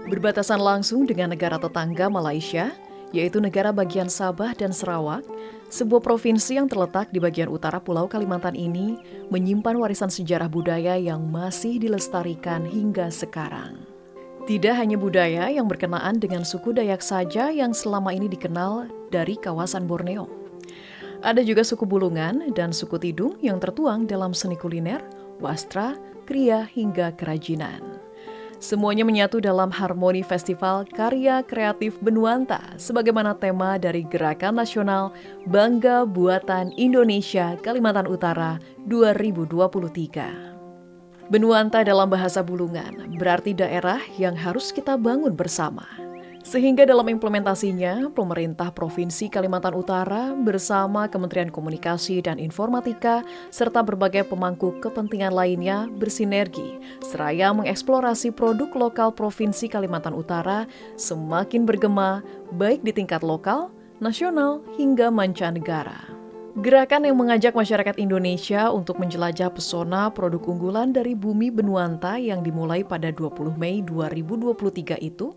Berbatasan langsung dengan negara tetangga Malaysia, yaitu negara bagian Sabah dan Sarawak, sebuah provinsi yang terletak di bagian utara Pulau Kalimantan ini menyimpan warisan sejarah budaya yang masih dilestarikan hingga sekarang. Tidak hanya budaya yang berkenaan dengan suku Dayak saja yang selama ini dikenal dari kawasan Borneo. Ada juga suku Bulungan dan suku Tidung yang tertuang dalam seni kuliner, wastra, kriya hingga kerajinan. Semuanya menyatu dalam harmoni festival karya kreatif Benuanta sebagaimana tema dari Gerakan Nasional Bangga Buatan Indonesia Kalimantan Utara 2023. Benuanta dalam bahasa Bulungan berarti daerah yang harus kita bangun bersama. Sehingga dalam implementasinya, pemerintah Provinsi Kalimantan Utara bersama Kementerian Komunikasi dan Informatika serta berbagai pemangku kepentingan lainnya bersinergi seraya mengeksplorasi produk lokal Provinsi Kalimantan Utara semakin bergema baik di tingkat lokal, nasional, hingga mancanegara. Gerakan yang mengajak masyarakat Indonesia untuk menjelajah pesona produk unggulan dari bumi Benuanta yang dimulai pada 20 Mei 2023 itu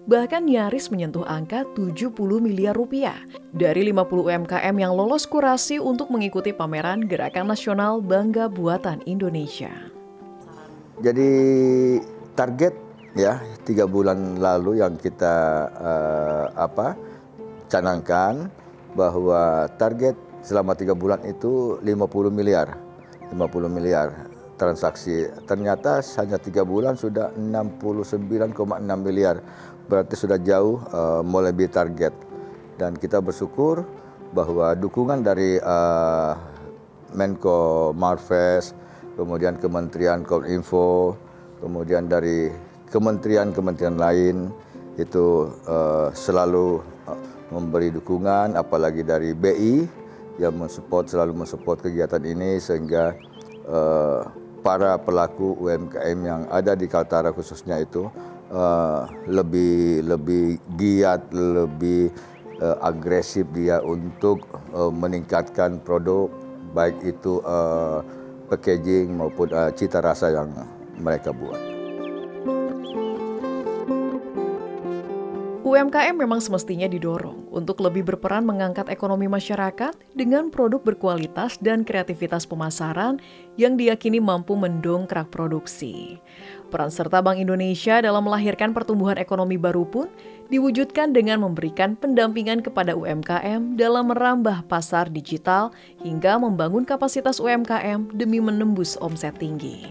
bahkan nyaris menyentuh angka 70 miliar rupiah dari 50 UMKM yang lolos kurasi untuk mengikuti pameran Gerakan Nasional Bangga Buatan Indonesia. Jadi target ya 3 bulan lalu yang kita canangkan bahwa target selama 3 bulan itu 50 miliar transaksi. Ternyata hanya 3 bulan sudah 69,6 miliar. Berarti sudah jauh melebihi target. Dan kita bersyukur bahwa dukungan dari Menko Marves, kemudian Kementerian Kominfo, kemudian dari kementerian-kementerian lain itu selalu memberi dukungan, apalagi dari BI yang selalu mensupport kegiatan ini sehingga para pelaku UMKM yang ada di Kaltara khususnya itu lebih giat, lebih agresif dia untuk meningkatkan produk, baik itu packaging maupun cita rasa yang mereka buat. UMKM memang semestinya didorong untuk lebih berperan mengangkat ekonomi masyarakat dengan produk berkualitas dan kreativitas pemasaran yang diyakini mampu mendongkrak produksi. Peran serta Bank Indonesia dalam melahirkan pertumbuhan ekonomi baru pun diwujudkan dengan memberikan pendampingan kepada UMKM dalam merambah pasar digital hingga membangun kapasitas UMKM demi menembus omset tinggi.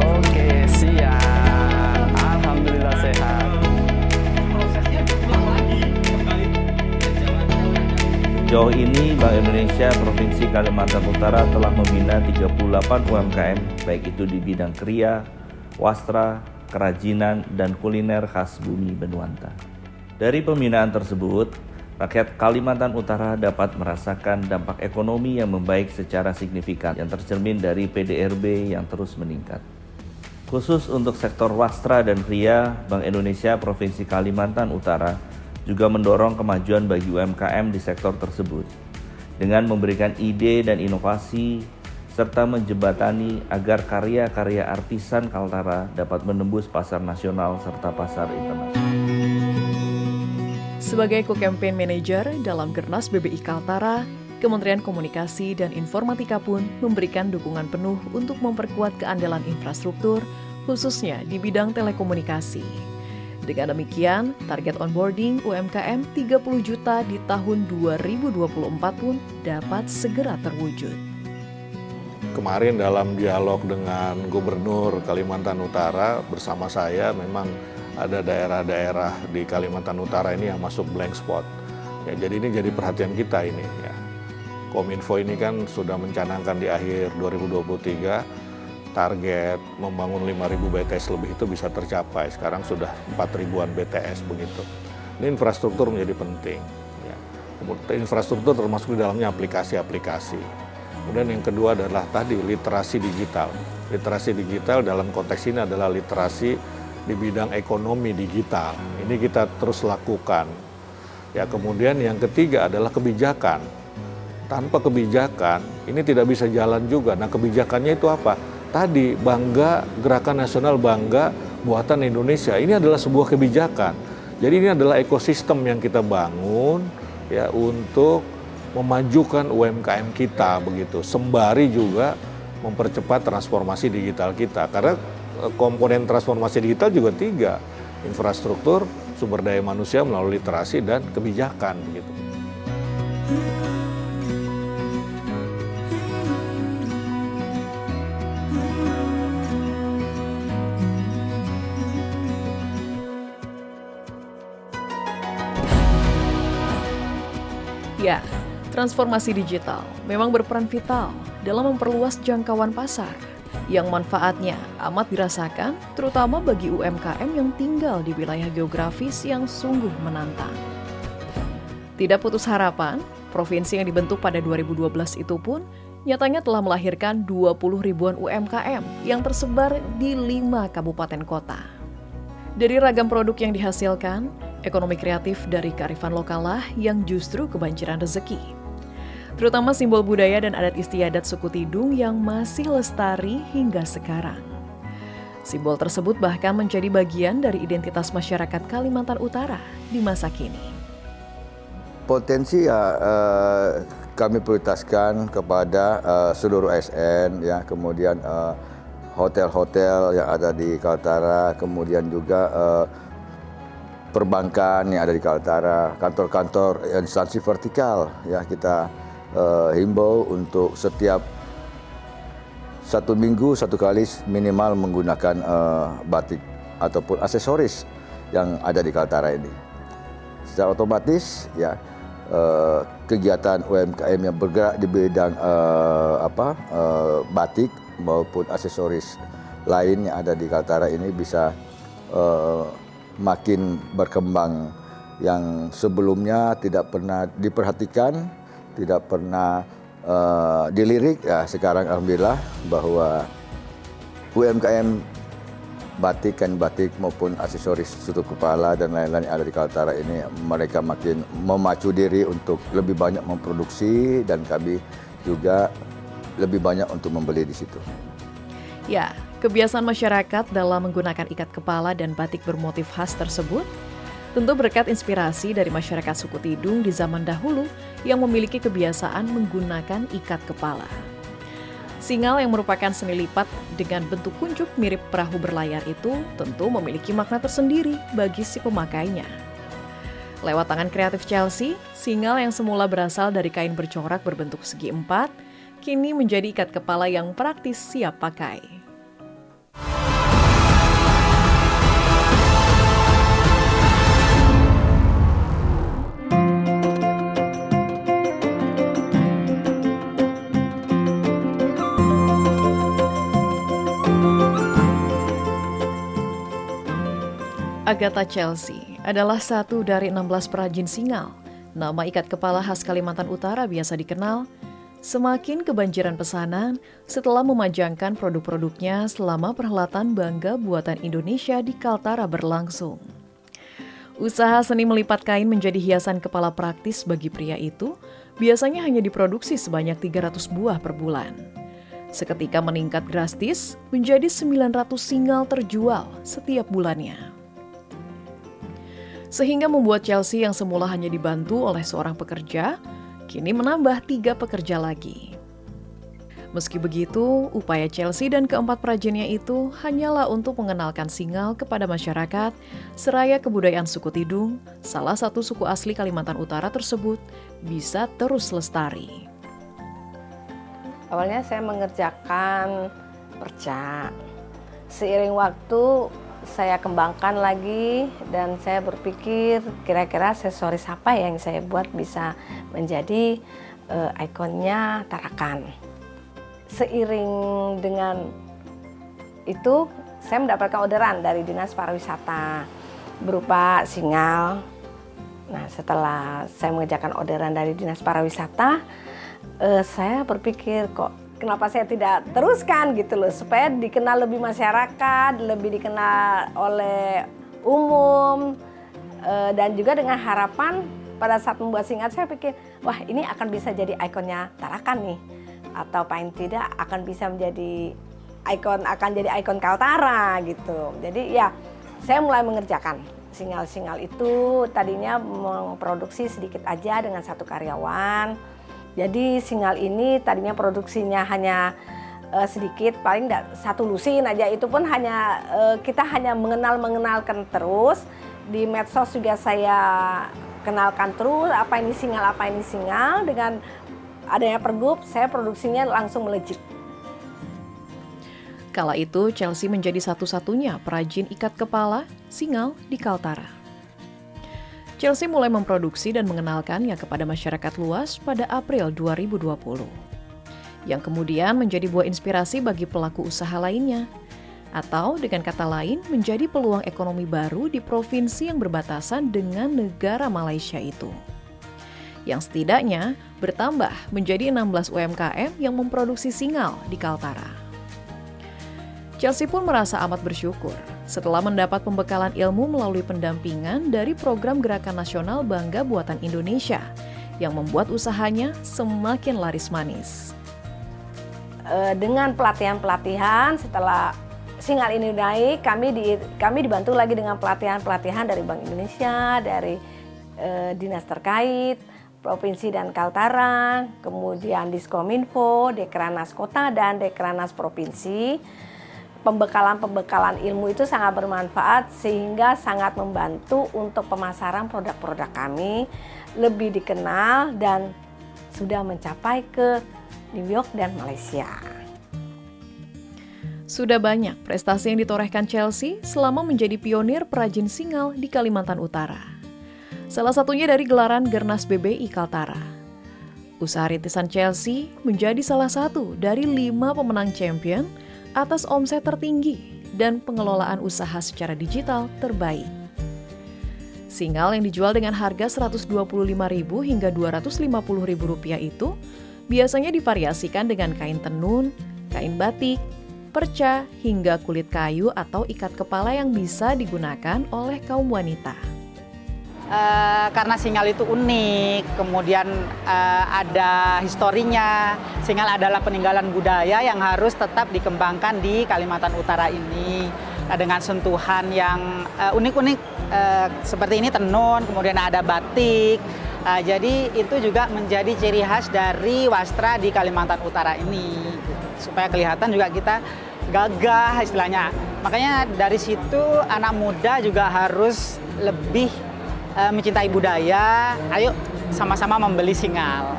Oke, siap. Alhamdulillah sehat. Sejauh ini Bank Indonesia Provinsi Kalimantan Utara telah membina 38 UMKM baik itu di bidang kriya, wastra, kerajinan, dan kuliner khas bumi Benuanta. Dari pembinaan tersebut, rakyat Kalimantan Utara dapat merasakan dampak ekonomi yang membaik secara signifikan yang tercermin dari PDRB yang terus meningkat. Khusus untuk sektor wastra dan kriya, Bank Indonesia Provinsi Kalimantan Utara juga mendorong kemajuan bagi UMKM di sektor tersebut dengan memberikan ide dan inovasi serta menjembatani agar karya-karya artisan Kaltara dapat menembus pasar nasional serta pasar internasional. Sebagai Co-Campaign Manager dalam Gernas BBI Kaltara, Kementerian Komunikasi dan Informatika pun memberikan dukungan penuh untuk memperkuat keandalan infrastruktur, khususnya di bidang telekomunikasi. Dengan demikian, target onboarding UMKM 30 juta di tahun 2024 pun dapat segera terwujud. Kemarin dalam dialog dengan Gubernur Kalimantan Utara bersama saya memang ada daerah-daerah di Kalimantan Utara ini yang masuk blank spot. Ya, jadi ini jadi perhatian kita ini. Ya. Kominfo ini kan sudah mencanangkan di akhir 2023 target membangun 5.000 BTS lebih itu bisa tercapai. Sekarang sudah 4.000-an BTS begitu. Ini infrastruktur menjadi penting. Ya. Infrastruktur termasuk di dalamnya aplikasi-aplikasi. Kemudian yang kedua adalah tadi literasi digital. Literasi digital dalam konteks ini adalah literasi di bidang ekonomi digital. Ini kita terus lakukan. Ya, kemudian yang ketiga adalah kebijakan. Tanpa kebijakan ini tidak bisa jalan juga. Nah, kebijakannya itu apa? Tadi Bangga, Gerakan Nasional Bangga buatan Indonesia. Ini adalah sebuah kebijakan. Jadi ini adalah ekosistem yang kita bangun ya untuk memajukan UMKM kita begitu. Sembari juga mempercepat transformasi digital kita. Karena komponen transformasi digital juga 3, infrastruktur, sumber daya manusia melalui literasi dan kebijakan begitu. Ya, transformasi digital memang berperan vital dalam memperluas jangkauan pasar yang manfaatnya amat dirasakan terutama bagi UMKM yang tinggal di wilayah geografis yang sungguh menantang. Tidak putus harapan, provinsi yang dibentuk pada 2012 itu pun nyatanya telah melahirkan 20 ribuan UMKM yang tersebar di 5 kabupaten kota. Dari ragam produk yang dihasilkan, ekonomi kreatif dari kearifan lokal lah yang justru kebanjiran rezeki. Terutama simbol budaya dan adat istiadat suku Tidung yang masih lestari hingga sekarang. Simbol tersebut bahkan menjadi bagian dari identitas masyarakat Kalimantan Utara di masa kini. Potensi kami prioritaskan kepada seluruh ASN, ya, kemudian hotel-hotel yang ada di Kaltara, kemudian juga perbankan yang ada di Kaltara, kantor-kantor instansi vertikal, ya, kita himbau untuk setiap 1 minggu 1 kali minimal menggunakan batik ataupun aksesoris yang ada di Kaltara ini. Secara otomatis, ya, kegiatan UMKM yang bergerak di bidang batik maupun aksesoris lain yang ada di Kaltara ini bisa makin berkembang, yang sebelumnya tidak pernah diperhatikan, tidak pernah dilirik, ya sekarang alhamdulillah bahwa UMKM batik, kain batik maupun aksesoris tutup kepala dan lain-lain yang ada di Kaltara ini mereka makin memacu diri untuk lebih banyak memproduksi dan kami juga lebih banyak untuk membeli di situ. Ya, kebiasaan masyarakat dalam menggunakan ikat kepala dan batik bermotif khas tersebut tentu berkat inspirasi dari masyarakat suku Tidung di zaman dahulu yang memiliki kebiasaan menggunakan ikat kepala. Singal yang merupakan seni lipat dengan bentuk kuncup mirip perahu berlayar itu tentu memiliki makna tersendiri bagi si pemakainya. Lewat tangan kreatif Chelsea, singal yang semula berasal dari kain bercorak berbentuk segi 4, kini menjadi ikat kepala yang praktis siap pakai. Agatha Chelsea adalah satu dari 16 perajin singal. Nama ikat kepala khas Kalimantan Utara biasa dikenal. Semakin kebanjiran pesanan setelah memajangkan produk-produknya selama perhelatan Bangga Buatan Indonesia di Kaltara berlangsung. Usaha seni melipat kain menjadi hiasan kepala praktis bagi pria itu biasanya hanya diproduksi sebanyak 300 buah per bulan. Seketika meningkat drastis menjadi 900 singal terjual setiap bulannya. Sehingga membuat Chelsea yang semula hanya dibantu oleh seorang pekerja, kini menambah 3 pekerja lagi. Meski begitu, upaya Chelsea dan keempat perajinnya itu hanyalah untuk mengenalkan singal kepada masyarakat, seraya kebudayaan suku Tidung, salah satu suku asli Kalimantan Utara tersebut, bisa terus lestari. Awalnya saya mengerjakan perca. Seiring waktu, saya kembangkan lagi dan saya berpikir kira-kira aksesoris apa yang saya buat bisa menjadi ikonnya Tarakan. Seiring dengan itu saya mendapatkan orderan dari Dinas Pariwisata berupa singal. Nah, setelah saya mengerjakan orderan dari Dinas Pariwisata, saya berpikir kenapa saya tidak teruskan gitu loh, supaya dikenal lebih masyarakat, lebih dikenal oleh umum, dan juga dengan harapan pada saat membuat singal saya pikir, wah ini akan bisa jadi ikonnya Tarakan nih, atau paling tidak akan bisa menjadi akan jadi ikon Kaltara gitu. Jadi ya saya mulai mengerjakan singal-singal itu. Tadinya memproduksi sedikit aja dengan 1 karyawan. Jadi singal ini tadinya produksinya hanya sedikit, paling 1 lusin aja. Itu pun hanya kita hanya mengenalkan terus. Di medsos juga saya kenalkan terus apa ini singal. Dengan adanya Pergub, saya produksinya langsung melejit. Kala itu, Chelsea menjadi satu-satunya perajin ikat kepala singal di Kaltara. Chelsea mulai memproduksi dan mengenalkannya kepada masyarakat luas pada April 2020. Yang kemudian menjadi buah inspirasi bagi pelaku usaha lainnya. Atau dengan kata lain, menjadi peluang ekonomi baru di provinsi yang berbatasan dengan negara Malaysia itu. Yang setidaknya bertambah menjadi 16 UMKM yang memproduksi singal di Kaltara. Chelsea pun merasa amat bersyukur setelah mendapat pembekalan ilmu melalui pendampingan dari program Gerakan Nasional Bangga Buatan Indonesia yang membuat usahanya semakin laris manis. Dengan pelatihan-pelatihan setelah singal ini naik, kami dibantu lagi dengan pelatihan-pelatihan dari Bank Indonesia, dari dinas terkait, Provinsi dan Kaltara, kemudian Diskominfo, Dekranas Kota dan Dekranas Provinsi. Pembekalan ilmu itu sangat bermanfaat sehingga sangat membantu untuk pemasaran produk-produk kami lebih dikenal dan sudah mencapai ke New York dan Malaysia. Sudah banyak prestasi yang ditorehkan Chelsea selama menjadi pionir perajin singal di Kalimantan Utara. Salah satunya dari gelaran Gernas BBI Kaltara. Usaha rintisan Chelsea menjadi salah satu dari 5 pemenang champion atas omset tertinggi dan pengelolaan usaha secara digital terbaik. Singal yang dijual dengan harga Rp125.000 hingga Rp250.000 itu biasanya divariasikan dengan kain tenun, kain batik, perca, hingga kulit kayu atau ikat kepala yang bisa digunakan oleh kaum wanita. Karena singal itu unik, kemudian ada historinya. Singal adalah peninggalan budaya yang harus tetap dikembangkan di Kalimantan Utara ini. Dengan sentuhan yang unik-unik seperti ini tenun, kemudian ada batik. Jadi itu juga menjadi ciri khas dari wastra di Kalimantan Utara ini. Supaya kelihatan juga kita gagah istilahnya. Makanya dari situ anak muda juga harus lebih mencintai budaya, ayo sama-sama membeli singal.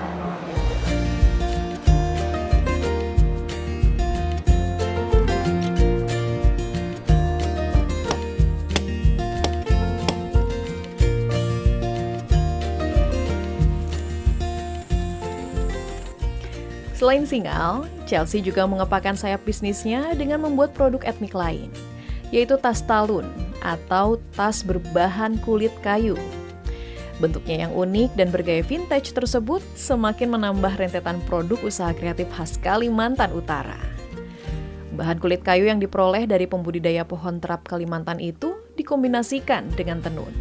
Selain singal, Chelsea juga mengepakkan sayap bisnisnya dengan membuat produk etnik lain, yaitu tas talun atau tas berbahan kulit kayu. Bentuknya yang unik dan bergaya vintage tersebut semakin menambah rentetan produk usaha kreatif khas Kalimantan Utara. Bahan kulit kayu yang diperoleh dari pembudidaya pohon terap Kalimantan itu dikombinasikan dengan tenun,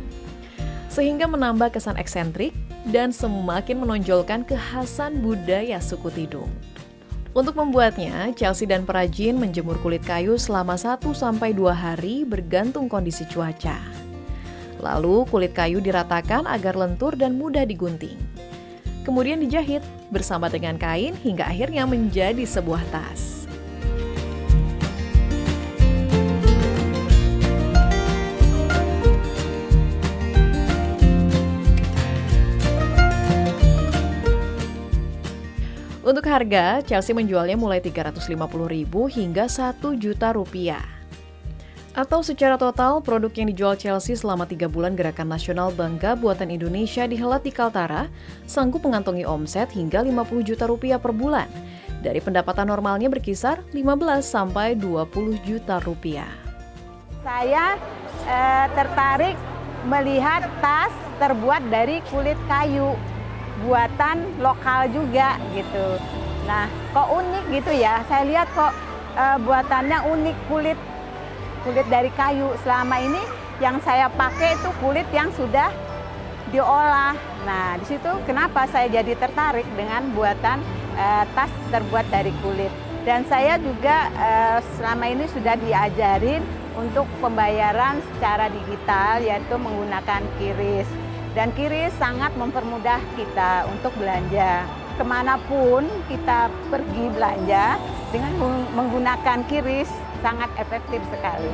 sehingga menambah kesan eksentrik dan semakin menonjolkan kekhasan budaya suku Tidung. Untuk membuatnya, Chelsea dan perajin menjemur kulit kayu selama 1-2 hari bergantung kondisi cuaca. Lalu kulit kayu diratakan agar lentur dan mudah digunting. Kemudian dijahit bersama dengan kain hingga akhirnya menjadi sebuah tas. Untuk harga, Chelsea menjualnya mulai Rp350.000 hingga Rp1.000.000. Atau secara total, produk yang dijual Chelsea selama 3 bulan Gerakan Nasional Bangga Buatan Indonesia dihelat di Kaltara sanggup mengantongi omset hingga Rp50 juta per bulan. Dari pendapatan normalnya berkisar 15 sampai 20 juta rupiah. Saya tertarik melihat tas terbuat dari kulit kayu. Buatan lokal juga gitu. Nah, kok unik gitu ya? Saya lihat kok buatannya unik, kulit dari kayu. Selama ini yang saya pakai itu kulit yang sudah diolah. Nah, di situ kenapa saya jadi tertarik dengan buatan tas terbuat dari kulit Dan saya juga selama ini sudah diajarin untuk pembayaran secara digital, yaitu menggunakan QRIS. Dan QRIS sangat mempermudah kita untuk belanja. Kemanapun kita pergi belanja, dengan menggunakan QRIS sangat efektif sekali.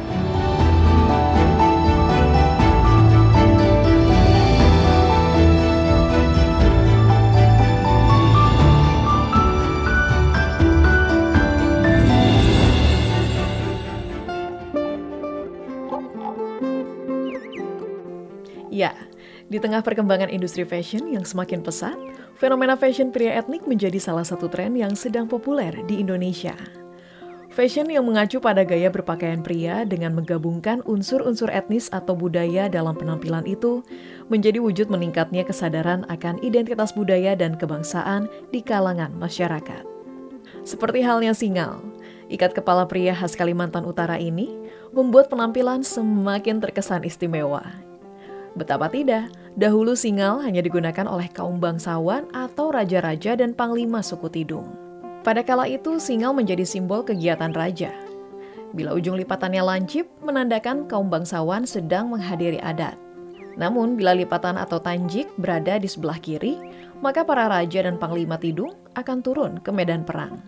Ya, di tengah perkembangan industri fashion yang semakin pesat, fenomena fashion pria etnik menjadi salah satu tren yang sedang populer di Indonesia. Fashion yang mengacu pada gaya berpakaian pria dengan menggabungkan unsur-unsur etnis atau budaya dalam penampilan itu menjadi wujud meningkatnya kesadaran akan identitas budaya dan kebangsaan di kalangan masyarakat. Seperti halnya singal, ikat kepala pria khas Kalimantan Utara ini membuat penampilan semakin terkesan istimewa. Betapa tidak, dahulu singal hanya digunakan oleh kaum bangsawan atau raja-raja dan panglima suku Tidung. Pada kala itu, singal menjadi simbol kegiatan raja. Bila ujung lipatannya lancip, menandakan kaum bangsawan sedang menghadiri adat. Namun, bila lipatan atau tanjik berada di sebelah kiri, maka para raja dan panglima Tidung akan turun ke medan perang.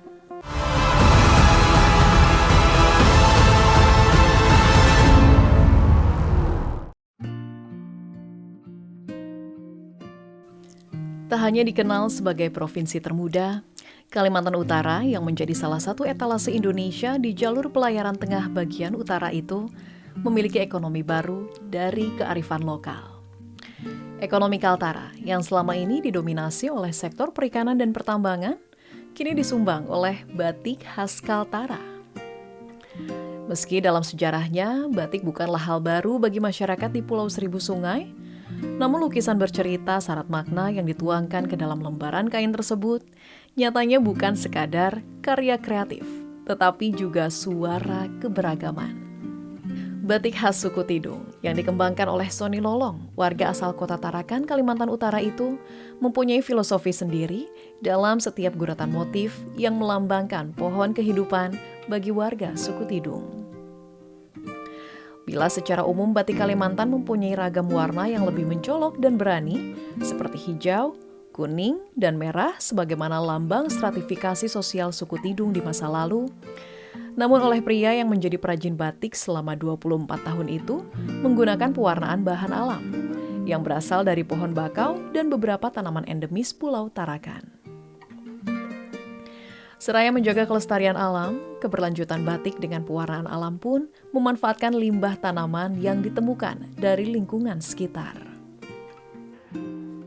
Tak hanya dikenal sebagai provinsi termuda, Kalimantan Utara yang menjadi salah satu etalase Indonesia di jalur pelayaran tengah bagian utara itu memiliki ekonomi baru dari kearifan lokal. Ekonomi Kaltara yang selama ini didominasi oleh sektor perikanan dan pertambangan, kini disumbang oleh batik khas Kaltara. Meski dalam sejarahnya, batik bukanlah hal baru bagi masyarakat di Pulau Seribu Sungai, namun lukisan bercerita syarat makna yang dituangkan ke dalam lembaran kain tersebut nyatanya bukan sekadar karya kreatif, tetapi juga suara keberagaman. Batik khas suku Tidung yang dikembangkan oleh Soni Lolong, warga asal kota Tarakan, Kalimantan Utara itu mempunyai filosofi sendiri dalam setiap guratan motif yang melambangkan pohon kehidupan bagi warga suku Tidung. Bila secara umum batik Kalimantan mempunyai ragam warna yang lebih mencolok dan berani, seperti hijau, kuning, dan merah sebagaimana lambang stratifikasi sosial suku Tidung di masa lalu, namun oleh pria yang menjadi perajin batik selama 24 tahun itu menggunakan pewarnaan bahan alam yang berasal dari pohon bakau dan beberapa tanaman endemis Pulau Tarakan. Seraya menjaga kelestarian alam, keberlanjutan batik dengan pewarnaan alam pun memanfaatkan limbah tanaman yang ditemukan dari lingkungan sekitar.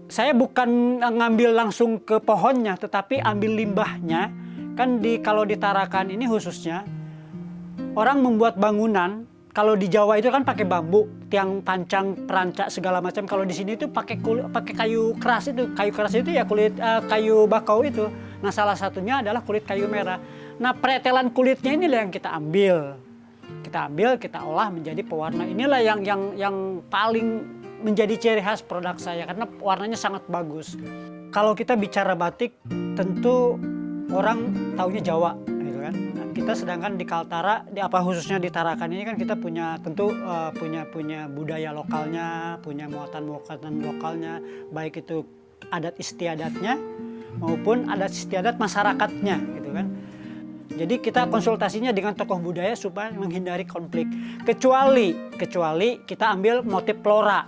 Saya bukan ngambil langsung ke pohonnya, tetapi ambil limbahnya. Kan kalau di Tarakan ini khususnya, orang membuat bangunan, kalau di Jawa itu kan pakai bambu, tiang pancang, perancak segala macam. Kalau di sini itu pakai kayu keras itu. Kayu keras itu ya kulit kayu bakau itu. Nah, salah satunya adalah kulit kayu merah. Nah, pretelan kulitnya inilah yang kita ambil. Kita olah menjadi pewarna. Inilah yang paling menjadi ciri khas produk saya karena warnanya sangat bagus. Kalau kita bicara batik, tentu orang taunya Jawa, gitu kan. Nah, kita sedangkan di Kaltara, khususnya di Tarakan ini kan kita punya punya budaya lokalnya, punya muatan lokalnya, baik itu adat istiadatnya maupun adat istiadat masyarakatnya, gitu kan. Jadi kita konsultasinya dengan tokoh budaya supaya menghindari konflik. Kecuali kita ambil motif flora.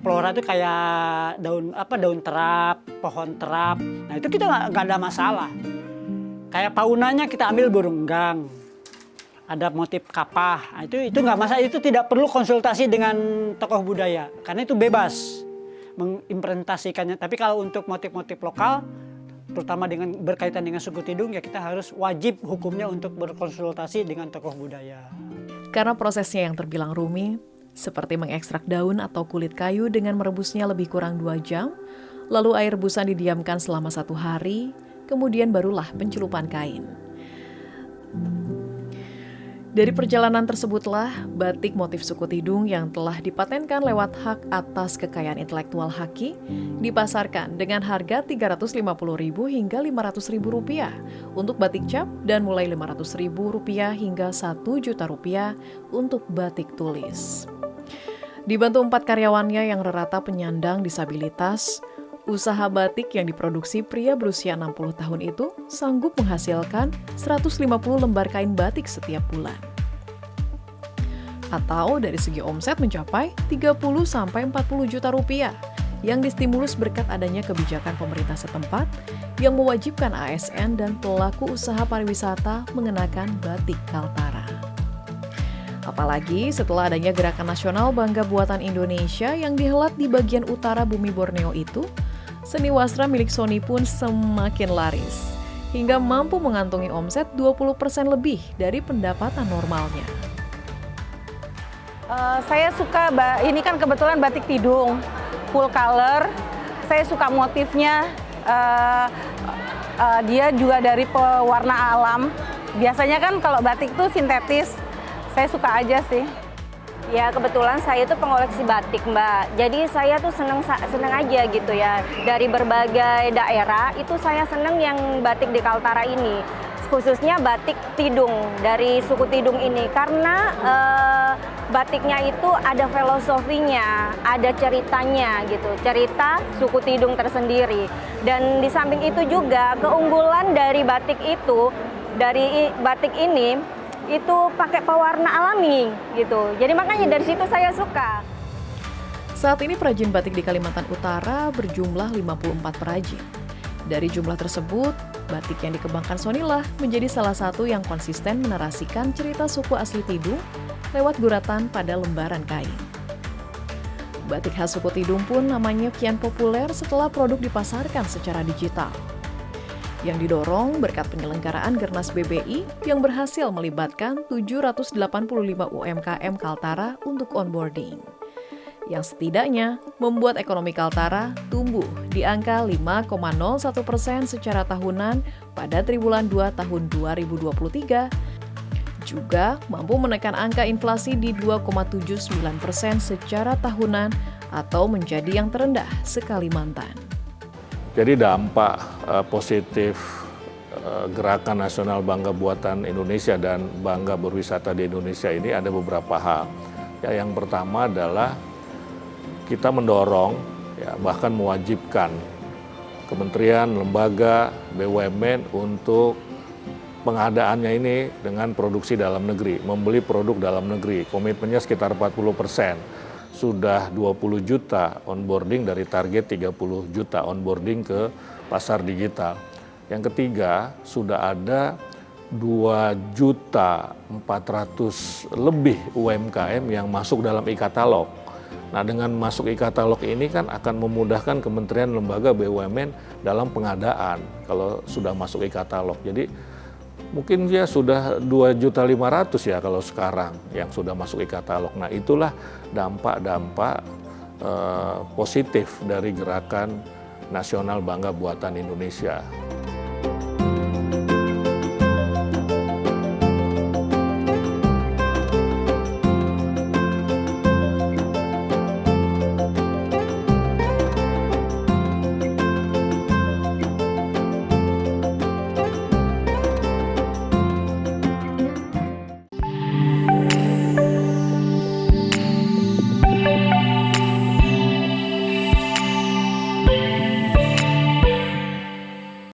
Flora itu kayak daun terap, pohon terap. Nah itu kita nggak ada masalah. Kayak faunanya kita ambil burung gang. Ada motif kapah. Nah, itu nggak masalah. Itu tidak perlu konsultasi dengan tokoh budaya karena itu bebas mengimplementasikannya. Tapi kalau untuk motif-motif lokal, terutama berkaitan dengan suku Tidung, ya kita harus wajib hukumnya untuk berkonsultasi dengan tokoh budaya. Karena prosesnya yang terbilang rumit, seperti mengekstrak daun atau kulit kayu dengan merebusnya lebih kurang 2 jam, lalu air rebusan didiamkan selama 1 hari, kemudian barulah pencelupan kain. Dari perjalanan tersebutlah, batik motif suku Tidung yang telah dipatenkan lewat hak atas kekayaan intelektual Haki dipasarkan dengan harga Rp350.000 hingga Rp500.000 untuk batik cap dan mulai Rp500.000 hingga Rp1.000.000 untuk batik tulis. Dibantu 4 karyawannya yang rata penyandang disabilitas, usaha batik yang diproduksi pria berusia 60 tahun itu sanggup menghasilkan 150 lembar kain batik setiap bulan. Atau dari segi omset mencapai 30-40 juta rupiah yang distimulus berkat adanya kebijakan pemerintah setempat yang mewajibkan ASN dan pelaku usaha pariwisata mengenakan batik Kaltara. Apalagi setelah adanya Gerakan Nasional Bangga Buatan Indonesia yang dihelat di bagian utara bumi Borneo itu, seni wastra milik Sony pun semakin laris, hingga mampu mengantongi omset 20% lebih dari pendapatan normalnya. Saya suka, ini kan kebetulan batik Tidung, full color. Saya suka motifnya, dia juga dari pewarna alam. Biasanya kan kalau batik itu sintetis, saya suka aja sih. Ya kebetulan saya tuh pengoleksi batik Mbak, jadi saya tuh seneng aja gitu ya. Dari berbagai daerah itu saya seneng yang batik di Kaltara ini, khususnya batik Tidung dari suku Tidung ini, karena batiknya itu ada filosofinya, ada ceritanya gitu, cerita suku Tidung tersendiri. Dan di samping itu juga keunggulan dari batik itu, dari batik ini itu pakai pewarna alami gitu. Jadi makanya dari situ saya suka. Saat ini perajin batik di Kalimantan Utara berjumlah 54 perajin. Dari jumlah tersebut, batik yang dikembangkan Sonilah menjadi salah satu yang konsisten menarasikan cerita suku asli Tidung lewat guratan pada lembaran kain. Batik khas suku Tidung pun namanya kian populer setelah produk dipasarkan secara digital, yang didorong berkat penyelenggaraan Gernas BBI yang berhasil melibatkan 785 UMKM Kaltara untuk onboarding, yang setidaknya membuat ekonomi Kaltara tumbuh di angka 5,01% secara tahunan pada triwulan 2 tahun 2023, juga mampu menekan angka inflasi di 2,79% secara tahunan atau menjadi yang terendah se-Kalimantan. Jadi dampak positif Gerakan Nasional Bangga Buatan Indonesia dan Bangga Berwisata di Indonesia ini ada beberapa hal. Ya, yang pertama adalah kita mendorong, ya, bahkan mewajibkan kementerian, lembaga, BUMN untuk pengadaannya ini dengan produksi dalam negeri, membeli produk dalam negeri. Komitmennya sekitar 40%. Sudah 20 juta onboarding dari target 30 juta onboarding ke pasar digital. Yang ketiga, sudah ada 2.400.000 lebih UMKM yang masuk dalam e-katalog. Nah, dengan masuk e-katalog ini kan akan memudahkan kementerian, lembaga, BUMN dalam pengadaan kalau sudah masuk e-katalog. Jadi mungkin ya sudah 2.500.000 ya kalau sekarang yang sudah masuk e-katalog. Nah, itulah dampak-dampak positif dari Gerakan Nasional Bangga Buatan Indonesia.